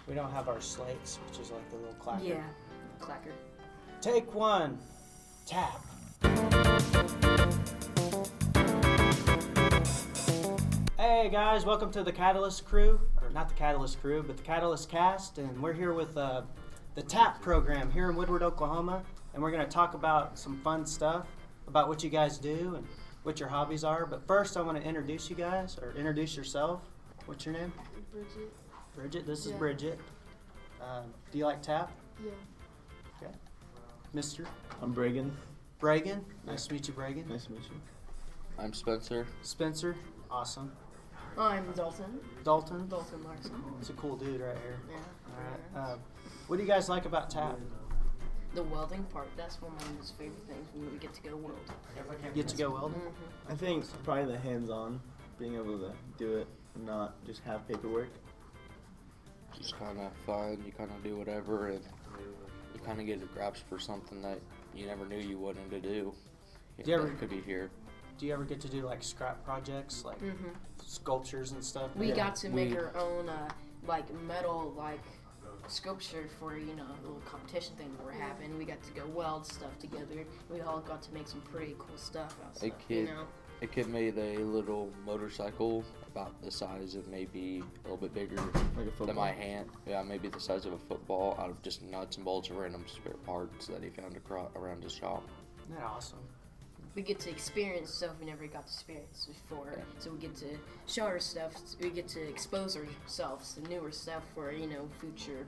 We don't have our slates, which is like the little clacker. Yeah, clacker. Take one. Tap. Hey guys, welcome to the Catalyst crew, or not the Catalyst crew, but the Catalyst cast, and we're here with the T.A.P program here in Woodward, Oklahoma, and we're going to talk about some fun stuff about what you guys do and what your hobbies are. But first, I want to introduce you guys, or introduce yourself. What's your name? Bridget. Bridget. This is Bridget. Do you like T.A.P? Yeah. Okay. Mister? I'm Bragan. Bragan. Nice to meet you, Bragan. Nice to meet you. I'm Spencer. Spencer. Awesome. I'm Dalton. Dalton. Dalton Larson. It's a cool dude right here. Yeah. All right. What do you guys like about T.A.P? The welding part, that's one of my most favorite things when we get to go weld. Get to go weld? Mm-hmm. I think probably the hands-on, being able to do it and not just have paperwork. Just kind of fun. You kind of do whatever, and you kind of get a grasp for something that you never knew you wanted to do. Do you ever- That could be here. Do you ever get to do like scrap projects, like sculptures and stuff? We got to make We- our own like metal like sculpture for a little competition thing that we're having. We got to go weld stuff together. We all got to make some pretty cool stuff out of A stuff, kid, a kid made a little motorcycle about the size of maybe a little bit bigger Like a football. than my hand. Yeah, maybe the size of a football out of just nuts and bolts and random spare parts that he found around his shop. Isn't that awesome? We get to experience stuff we never got to experience before. Yeah. So we get to show our stuff. We get to expose ourselves to newer stuff for future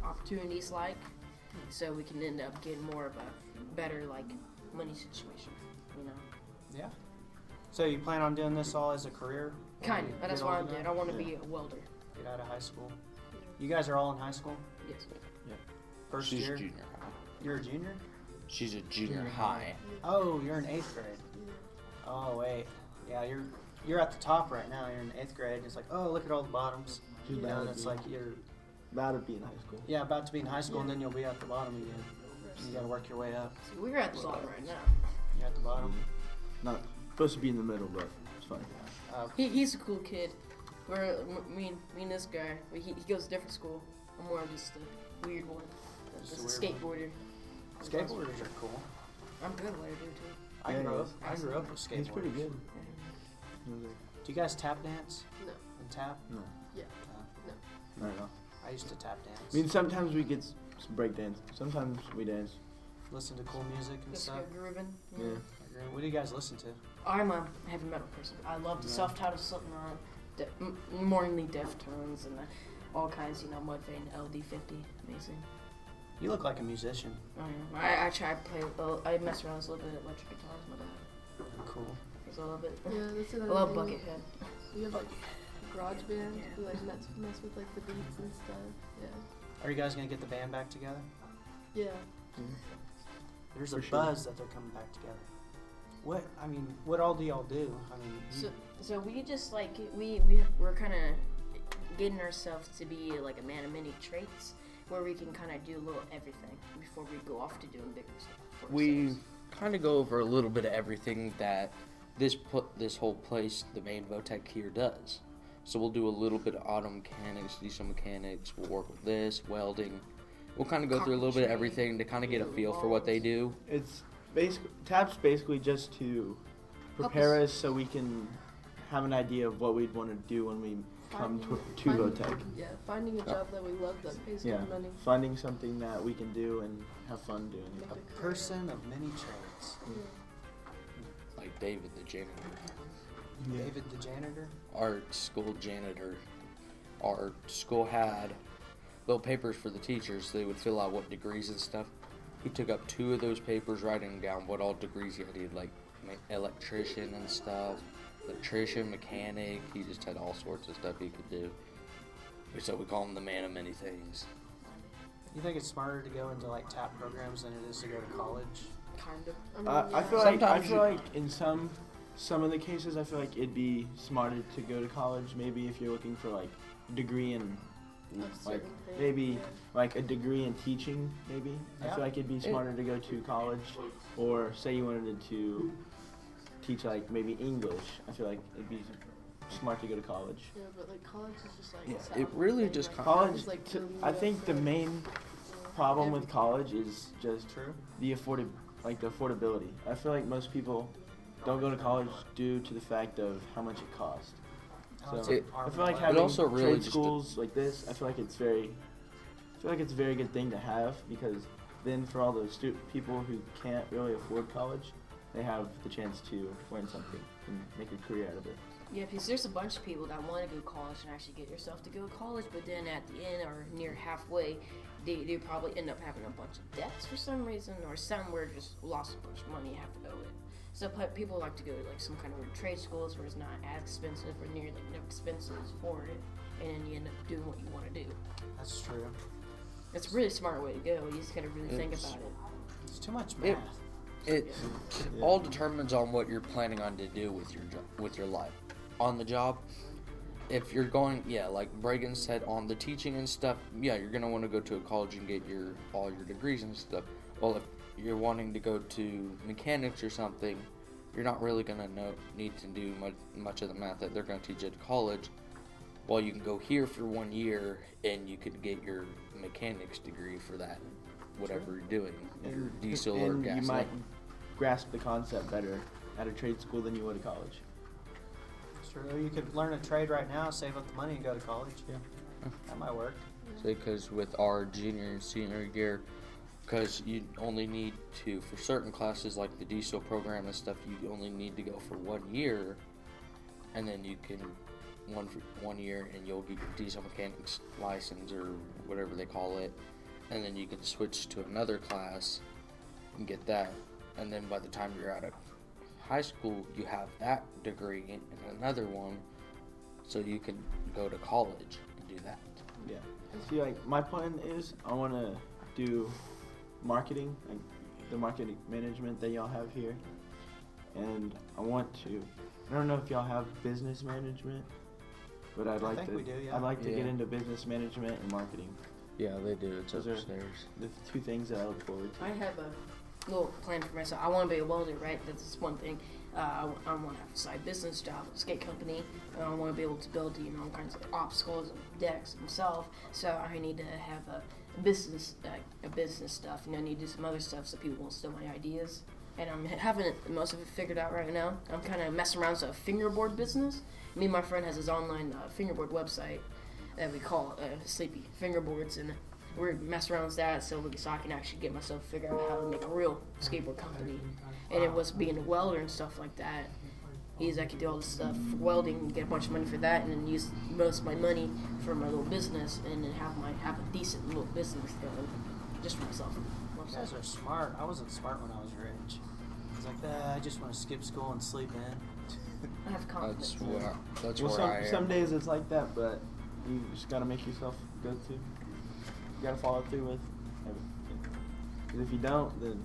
opportunities so we can end up getting more of a better money situation. Yeah. So you plan on doing this all as a career? when Kind you of. That's get what old I'm doing. enough? I want to Yeah. be a welder. Get out of high school. You guys are all in high school? Yes. First She's year? junior high. You're a junior? She's a junior Junior high. Oh, you're in 8th grade. Oh, wait. Yeah, you're at the top right now. You're in 8th grade. It's like, oh, look at all the bottoms. She's And about it's to like you're be in high school. about to be in high school, and then you'll be at the bottom again. You got to work your way up. So we're at the bottom right now. You're at the bottom. Not supposed to be in the middle, but it's fine. He's a cool kid. Me and this guy. He goes to a different school. I'm more of just a weird one. Just a Just a skateboarder. Skateboarders are cool. I'm good at what I do too. I Yeah, grew up. he I grew up with skateboarders. He's pretty good. Do you guys tap dance? No. And tap? No. Yeah. I don't know. I used to tap dance. I mean, sometimes we get some break dance. Sometimes we dance. Listen to cool music and Just stuff. go grooving. Yeah. What do you guys listen to? I'm a heavy metal person. I love the self-titled Slipknot, Morningly Deftones, and all kinds. Mudvayne, LD50, amazing. You look like a musician. I try to play. I mess around with a little bit of electric guitars. My dad. Cool. Because I love it. Yeah, that's I another love thing. Buckethead. We have garage bands. We mess with the beats and stuff. Yeah. Are you guys gonna get the band back together? Yeah. There's For a sure. buzz that they're coming back together. What all do y'all do? I mean, So we just we're kind of getting ourselves to be like a man of many traits, where we can kind of do a little everything before we go off to doing bigger stuff. for We ourselves. kind of go over a little bit of everything that this whole place, the main Votech here, does. So we'll do a little bit of auto mechanics, diesel mechanics. We'll work with this, welding. We'll kind of go through a little bit of everything to kind of get a feel for what they do. It's basically TAP's basically just to prepare us so we can have an idea of what we'd want to do when we come to Votech. Yeah, finding a job that we love that pays Yeah, good money. finding something that we can do and have fun doing it. Make a a career. person of many trades. Like David the janitor, David the janitor. our school janitor. Our school had little papers for the teachers, so they would fill out what degrees and stuff. He took up 2 of those papers, writing down what all degrees he had. He had like electrician and stuff, electrician, mechanic. He just had all sorts of stuff he could do. So we call him the man of many things. You think it's smarter to go into like TAP programs than it is to go to college? kind of. I feel like Sometimes in some of the cases I feel like it'd be smarter to go to college. Maybe if you're looking for like a degree in Of like certain things, maybe yeah. like a degree in teaching. Maybe I Yeah. feel like it'd be smarter to go to college, or say you wanted to teach like maybe English. I feel like it'd be smart to go to college. Yeah, but like college is just like. Yeah, it's it that really thing, just like, College, is, like, to, building I you up think for, the main problem with everything. college is just True. the affordability. I feel like most people don't go to college due to the fact of how much it costs. Oh, it's So an I arm feel like and a leg. having also really trade just schools like this, I feel like it's a very good thing to have, because then for all those people who can't really afford college, they have the chance to learn something and make a career out of it. Yeah, because there's a bunch of people that want to go to college and actually get yourself to go to college, but then at the end or near halfway, they probably end up having a bunch of debts for some reason, or somewhere just lost a bunch of money and have to owe it. So people like to go to like some kind of trade schools where it's not as expensive or near like no expenses for it, and then you end up doing what you want to do. That's true. It's a really smart way to go. You just gotta really think It's- about it. It's too much It- math. It all determines on what you're planning on to do with your with your life. On the job, if you're going, like Bragan said, on the teaching and stuff, you're gonna want to go to a college and get all your degrees and stuff. Well, if you're wanting to go to mechanics or something, you're not really gonna need to do much of the math that they're gonna teach at college. Well, you can go here for 1 year and you could get your mechanics degree for that, whatever you're doing, your diesel or and gas. you might grasp the concept better at a trade school than you would at college. It's true. You could learn a trade right now, save up the money, and go to college. Yeah. That might work. Because with our junior and senior year, because you only need to, for certain classes like the diesel program and stuff, you only need to go for 1 year, and then you can for 1 year and you'll get your diesel mechanics license or whatever they call it, and then you can switch to another class and get that, and then by the time you're out of high school you have that degree and another one, so you can go to college and do that. Yeah. See, like my plan is I want to do marketing, like the marketing management that y'all have here, and I don't know if y'all have business management, but I'd like think to. we do, yeah. I'd like to get Yeah. into business management and marketing. Yeah, they do. It's Those are- upstairs. The two things that I look forward to. I have a little plan for myself. I want to be a welder, right? That's one thing. I want to have a side business job, a skate company. I want to be able to build, all kinds of obstacles and decks myself. So I need to have a business stuff. I need to do some other stuff so people won't steal my ideas. And I'm having most of it figured out right now. I'm kind of messing around with a fingerboard business. Me and my friend has his online fingerboard website that we call Sleepy Fingerboards, and we're messing around with that so I can actually get myself figure out how to make a real skateboard company. And it was being a welder and stuff like that. I could do all this stuff for welding and get a bunch of money for that, and then use most of my money for my little business, and then have a decent little business going just for myself. You guys are smart. I wasn't smart when I was your age. I was like, I just want to skip school and sleep in. I have confidence. That's Well, where I am. some days it's like that, but you just gotta make yourself go to. You gotta follow through with everything. 'Cause if you don't, then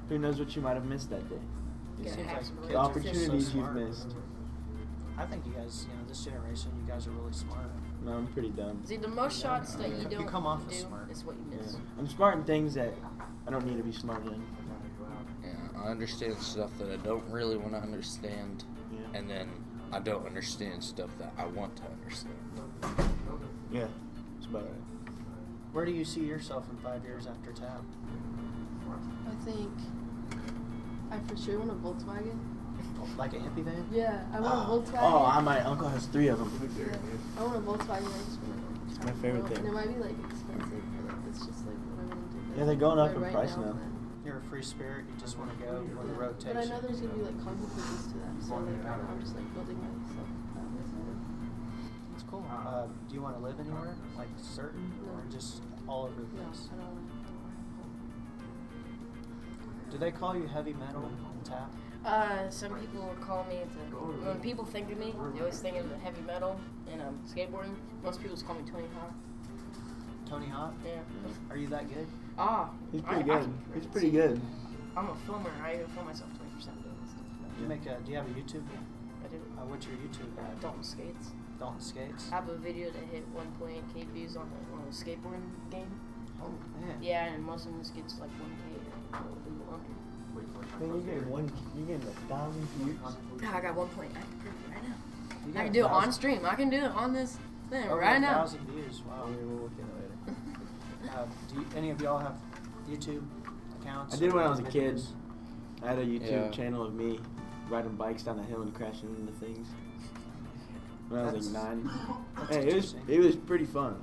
who knows what you might have missed that day. It Yeah, seems have like some kids The are so opportunities you've smart. missed. I think you guys, this generation, you guys are really smart. No, I'm pretty dumb. See, the most shots that you You don't come off as do smart. is what you Yeah. miss. I'm smart in things that I don't need to be smart in. Yeah, I understand stuff that I don't really want to understand, Yeah. and then I don't understand stuff that I want to understand. Yeah, that's about right. Where do you see yourself in 5 years after TAP? I think I for sure want a Volkswagen. Like an hippie van? Yeah, I want a Volkswagen. Oh, my uncle has 3 of them. Yeah, I want a Volkswagen. I just want It's my favorite And it thing. might be like expensive, but like, it's just like what I want to do. Yeah, they're going up But in right price now. then- You're a free spirit. You just want to go when the road But I takes know you. there's gonna be like consequences to that. So like right now I'm just like building myself up. It's cool. Do you want to live anywhere, like certain, or No. just all over the No, place? I don't want Do they call you heavy metal in TAP? Some people will call me when people think of me, they always think of the heavy metal and skateboarding. Most people just call me Tony Hawk. Tony Hawk? Yeah. Are you that good? He's pretty I good. can He's see. pretty good. I'm a filmer. I even film myself 20% doing this stuff. You make a? Do you have a YouTube? I do. What's your YouTube? Dalton Skates. Dalton Skates. I have a video that hit 1.8K views on the skateboarding game. Oh man. Yeah, and most of them just gets like 1K or a little under. Man, you getting 1,000 views? No, I got 1 point. I can prove it right now. You I got can do it 1,000 on stream. I can do it on this thing over right now. 1,000 views. Wow. We'll look at it later. Do any of y'all have YouTube accounts? I did or when I was a kid. videos? I had a YouTube Yeah. channel of me riding bikes down the hill and crashing into things. When I was like 9. That's Hey, interesting. it was pretty fun.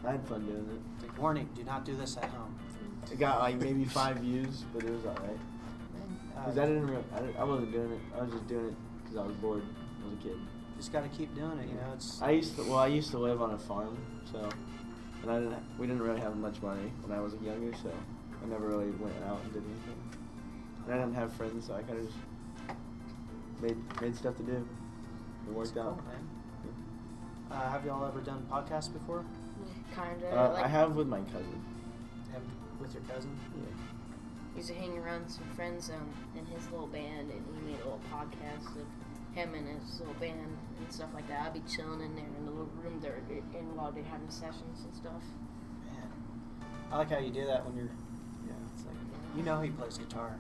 I had fun doing it. Like, warning, do not do this at home. It got like maybe 5 views, but it was alright. Cause I wasn't doing it. I was just doing it because I was bored as a kid. Just got to keep doing it, you know. It's I used to live on a farm, so and we didn't really have much money when I was younger, so I never really went out and did anything. And I didn't have friends, so I kind of just made stuff to do. It worked cool, out. man. Have y'all ever done podcasts before? Kinda. I have with my cousin. Have with your cousin? Yeah. Used to hang around with some friends in his little band, and he made a little podcast of him and his little band and stuff like that. I'd be chilling in there in the little room there, and while they're having sessions and stuff. Man, I like how you do that when you're. Yeah, it's like you know he plays guitar.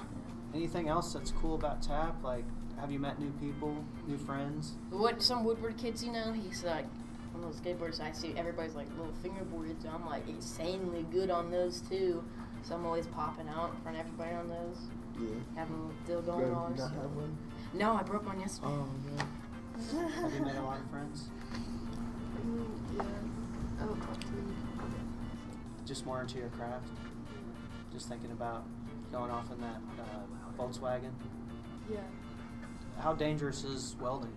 Anything else that's cool about T.A.P? Like, have you met new people, new friends? But what some Woodward kids, he's like on those skateboards. I see everybody's like little fingerboards. And I'm like insanely good on those too. So I'm always popping out in front of everybody on those, Yeah. having a little deal going on. You not so- have one? No, I broke mine yesterday. Oh no. Have you made a lot of friends? Yeah. I don't talk to them. Just more into your craft? Just thinking about going off in that Volkswagen? Yeah. How dangerous is welding?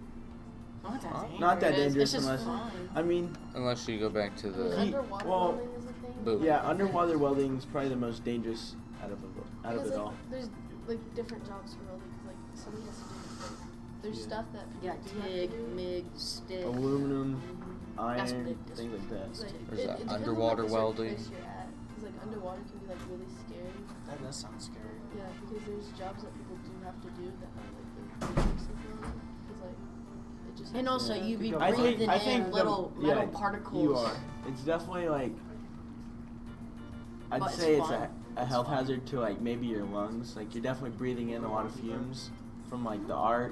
Not that dangerous. Not that dangerous It's just unless fun. I mean, Unless you go back to I mean, the. underwater well, welding is a thing. boom. yeah, underwater welding is probably the most dangerous out of Because, it like, all. there's like different jobs for welding. Because like somebody has to do like there's Yeah. stuff that You people got do have to TIG, do. MIG, stick. Aluminum, That's iron, big things like that. Like, There's that depends on, underwater like, the certain welding. place you're at. 'Cause, like underwater can be like really scary. That does sound scary. Yeah, because there's jobs that people do have to do that are like the basics of welding. Because like it just. And has also, to- you be I think- breathing in little metal particles. You are. It's definitely like. I'd But it's say it's fun. a health hazard to like maybe your lungs. Like you're definitely breathing in a lot of fumes from like the arc.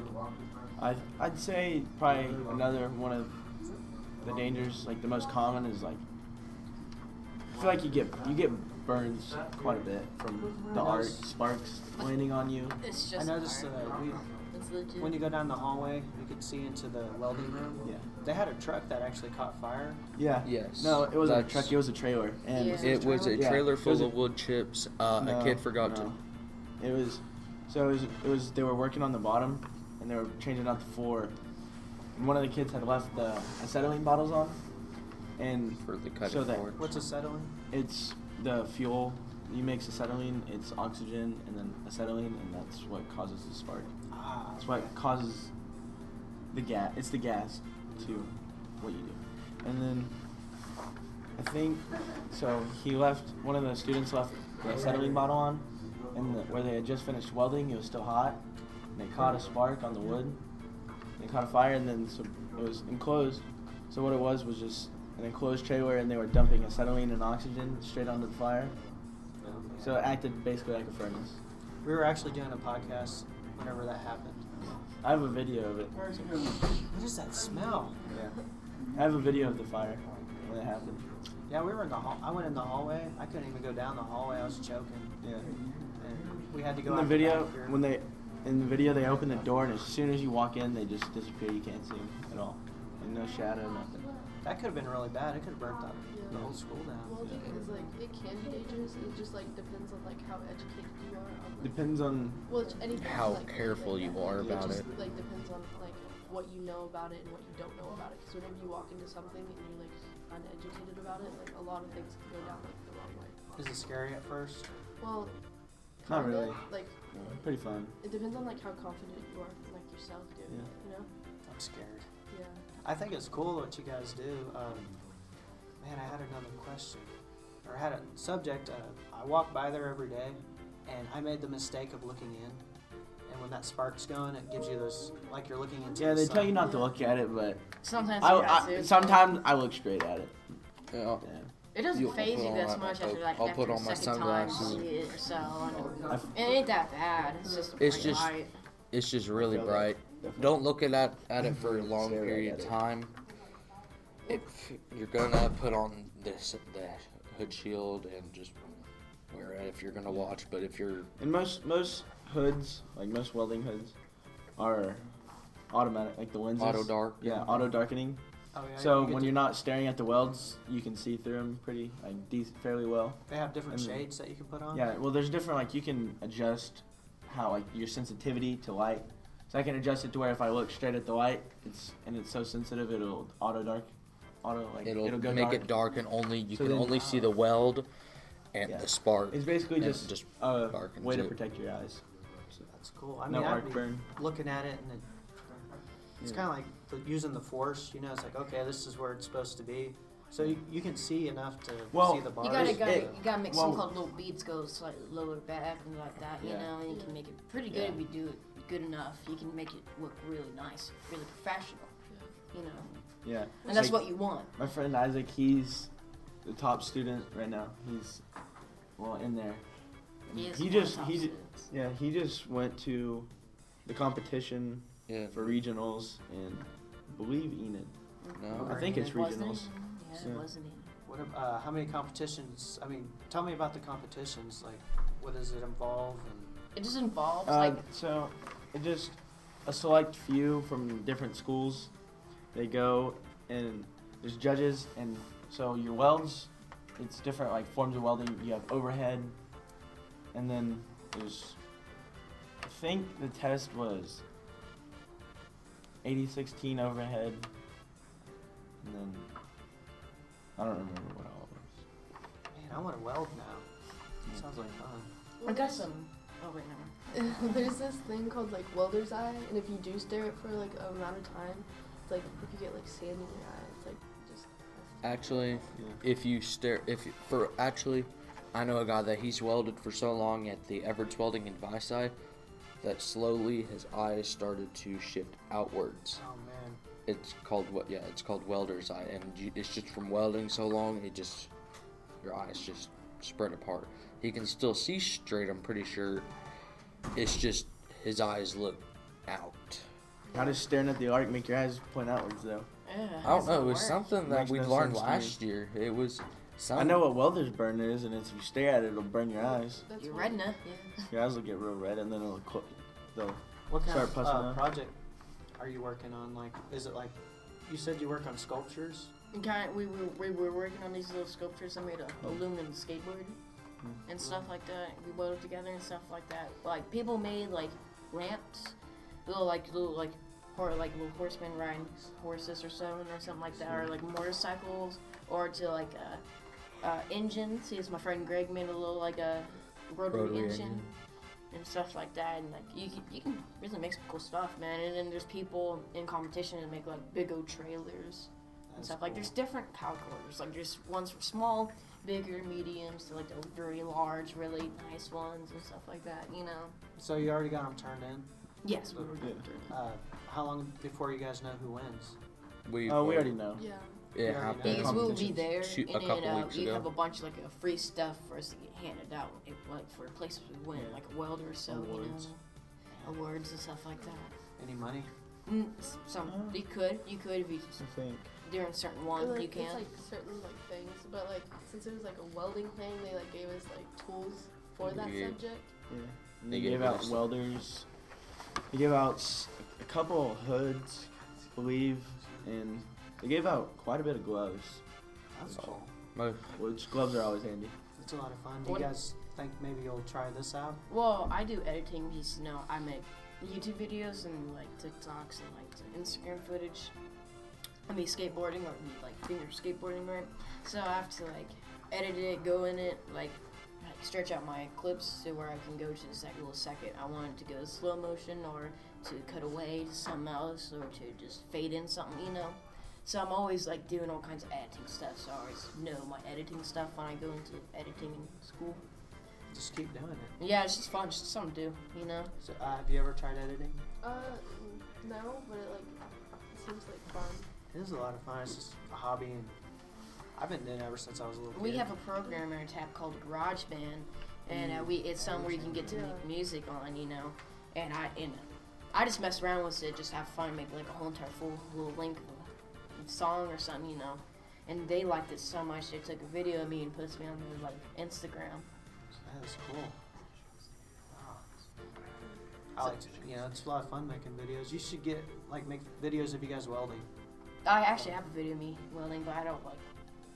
I'd say probably another one of the dangers, like the most common, is like I feel like you get burns quite a bit from the arc sparks landing on you. It's I just. noticed hard. It's legit. when you go down the hallway, you could see into the welding room. Yeah. They had a truck that actually caught fire. Yeah. Yes. No, it wasn't a That's- truck. It was a trailer, and Yeah. It was a Yeah. trailer It was full a- of wood chips. No, A kid forgot no. to. It was, so it was. They were working on the bottom, and they were changing out the floor. And one of the kids had left the acetylene bottles on, and For the cutting so that board. What's acetylene? it's the fuel. You mix acetylene, it's oxygen, and then acetylene, and that's what causes the spark. Ah, That's what causes the gas. It's the gas to what you do. And then I think so. He left. One of the students left the acetylene bottle on, and where they had just finished welding, it was still hot, and they caught a spark on the wood. They caught a fire, and then so it was enclosed. So what it was just an enclosed trailer, and they were dumping acetylene and oxygen straight onto the fire. So it acted basically like a furnace. We were actually doing a podcast whenever that happened. I have a video of it. What is that smell? Yeah. I have a video of the fire when it happened. Yeah, we were in the hall. I went in the hallway. I couldn't even go down the hallway. I was choking. Yeah. And we had to go In the out video, back here. when they open the door, and as soon as you walk in, they just disappear. You can't see them at all, and no shadow, nothing. That could have been really bad. It could have burnt the Yeah. whole school down. Welding is like it can be dangerous. It just like depends on like how educated you are on like, Depends on. well, it's anything. How like, careful like, you are about just, it. Like depends on like what you know about it and what you don't know about it. Because whenever you walk into something and you're like uneducated about it, like a lot of things can go down like the wrong way. Is it scary at first? Well, Not kinda, really. Like Pretty fun. it depends on like how confident you are in like yourself doing Yeah. it. You know? I'm scared. Yeah. I think it's cool what you guys do. Man, I had another question, or I had a subject. I walk by there every day, and I made the mistake of looking in. And when that spark's going, it gives you those, like you're looking into. Yeah, the they tell you sun. not to look at it, but Sometimes you have to. sometimes I look straight at it. Yeah. Yeah. It doesn't You'll phase you put that on- much I'll- after like I'll after put the on my second time you sunglasses. see it or so. I've- It ain't that bad. It's just a It's bright just- light. It's just really feel bright. definitely. Don't look at it for a long Stare right period at of it. time. If you're gonna put on the hood shield and just wear it if you're gonna watch, but if you're And most hoods, like most welding hoods, are automatic, like the lenses. auto dark, Yeah, auto darkening. Oh yeah. So you get when to- you're not staring at the welds, you can see through them fairly well. they have different and- shades that you can put on. Yeah, well, there's different, like, you can adjust how, like, your sensitivity to light. So I can adjust it to where if I look straight at the light, it's so sensitive, it'll it'll go make dark. it dark and you So can then- only see the weld and Yeah. the spark. It's basically and just a darkens way to it. protect your eyes. That's cool. I No mean, I'd arc be burn. looking at it, and it's Yeah. kind of like using the force. You know, it's like, okay, this is where it's supposed to be. So you can see enough to Well, see the bars. You it- gotta make well- some called little beads go slightly lower back and like that, you Yeah. know, and you can make it pretty good Yeah. if you do it good enough. You can make it look really nice, really professional, you know, Yeah. and that's Like, what you want. my friend Isaac, he's the top student right now. He's, in there. And He is he one just, of the he, top ju- students. yeah, he just went to the competition Yeah. for regionals in, I believe, Enid. No. I think it's Wasn't it? regionals. Yeah, So- it wasn't it. What? How many competitions? I mean, tell me about the competitions. Like, what does it involve? And It just involves So, it just a select few from different schools. They go and there's judges, and so your welds, it's different like forms of welding. You have overhead, and then there's, I think the test was 80-16 overhead, and then I don't remember what all it was. man, I want to weld now. Sounds like fun. I got some. Oh wait, never. There's this thing called like welder's eye, and if you do stare at it for like an amount of time, it's like if you get like sand in your eye, it's like just. Actually, Yeah. if you stare, I know a guy that he's welded for so long at the Everett's Welding in Visay that slowly his eyes started to shift outwards. Oh man. It's called it's called welder's eye, and it's just from welding so long, your eyes just spread apart. He can still see straight, I'm pretty sure. It's just his eyes look out. How does staring at the arc make your eyes point outwards though? Yeah, I don't know. It was something that Makes we no learned sense to me. last year. It was I something. know what welder's burn is, and it's if you stare at it, it'll burn your eyes. That's Your what- retina. Yeah. Your eyes will get real red, and then they'll What kind Start of pussing out. project are you working on? Like, is it like, you said you work on sculptures? We were working on these little sculptures. I made a aluminum skateboard and stuff like that. We welded together and stuff like that. Like people made like ramps, little horsemen riding horses or something like that, or like motorcycles, or to like engines. See, my friend Greg made a little like a rotary Rotary engine. engine. And stuff like that, and like you can really make some cool stuff, man. And then there's people in competition that make like big old trailers and That's stuff. Like cool. there's different calculators. Like there's ones for small, bigger, mediums, to like the very large, really nice ones and stuff like that. You know. So you already got them turned in? Yes, we were Yeah. going through it. How long before you guys know who wins? We already know. Yeah. It Yeah, happened. yeah. Because we'll be competitions. there, Shoot, a and couple then weeks you ago. have a bunch of like free stuff for us to get handed out, like for places we win, Yeah. like a welder or so, Awards. you know, awards and stuff like that. Any money? Some you could if you I think. during certain And, one like, you can. It's like certain like things, but like since it was like a welding thing, they like gave us like tools for that Yeah. subject. Yeah. And They they gave gave out us- welders. They gave out a couple hoods, I believe, and they gave out quite a bit of gloves. That's cool. Which gloves are always handy. It's a lot of fun. Do you What- guys think maybe you'll try this out? Well, I do editing because I make YouTube videos and like TikToks and like Instagram footage. I mean skateboarding or like finger skateboarding, right? So I have to like edit it, go in it, like stretch out my clips to where I can go to the little second I want it to go slow motion or to cut away to something else or to just fade in something, you know. So I'm always like doing all kinds of editing stuff. So I always know my editing stuff when I go into editing in school. Just keep doing it. Yeah, it's just fun, just something to do, you know. So, have you ever tried editing? No, but it seems like fun. It is a lot of fun. It's just a hobby, and I've been doing it ever since I was a little kid. We have a program in our T.A.P called GarageBand, and it's something where you can get to make music on, you know. And I just mess around with it, just have fun, make like a whole entire full little link of a song or something, you know. And they liked it so much they took a video of me and posted me on their like Instagram. That is cool. Wow. I like to, it's a lot of fun making videos. You should make videos of you guys welding. I actually have a video of me welding, but I don't like.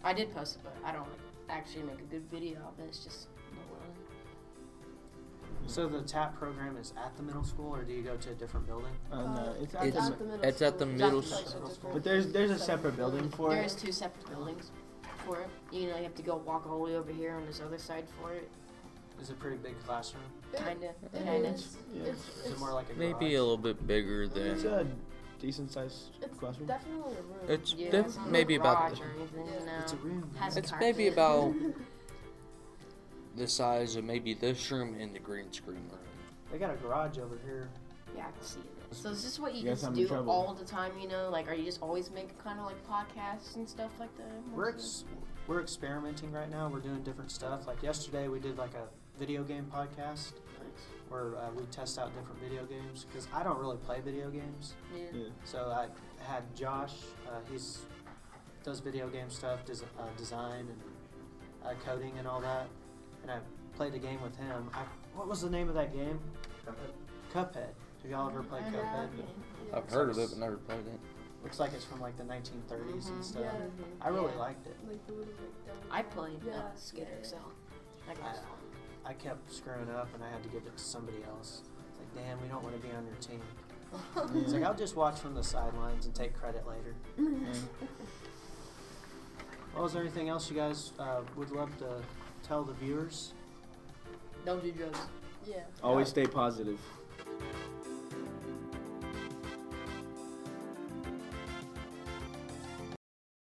I did post it, but I don't actually make a good video of it. It's just the welding. So the TAP program is at the middle school, or do you go to a different building? No, it's It's at at the middle it's at the school. middle It's like school. a different- but there's a separate building for There's it. 2 separate buildings for it. You know, you have to go walk all the way over here on this other side for it. Is it a pretty big classroom? Kinda. It Kinda. is. Yeah. Is it more like a Maybe garage? a little bit bigger It's than. a decent sized It's classroom. definitely a room. It's Yeah, def- it's not maybe a about. garage or anything, Yeah. you know. It's a room. Has a It's maybe carpet. about the size of maybe this room and the green screen room. They got a garage over here. Yeah, I can see it. So is this what you You guys just having do trouble? all the time, you know? Like, are you just always making kind of like podcasts and stuff like that? We're experimenting right now. We're doing different stuff. Like yesterday, we did like a video game podcast where we test out different video games because I don't really play video games. Yeah. Yeah. So I had Josh. He's does video game stuff, design and coding and all that. And I played a game with him. What was the name of that game? Cuphead. Have y'all ever played I know. Cuphead? Yeah. I've heard of it, but never played it. Looks like it's from like the 1930s and Mhm. stuff. Yeah. I really Yeah. liked it. Like the little like I played Yeah. Skater Yeah. XL. That game was fun. I kept screwing up and I had to give it to somebody else. It's like, Dan, we don't want to be on your team. It's like, I'll just watch from the sidelines and take credit later. Yeah. Well, is there anything else you guys would love to tell the viewers? Don't do drugs. Yeah. Always stay positive.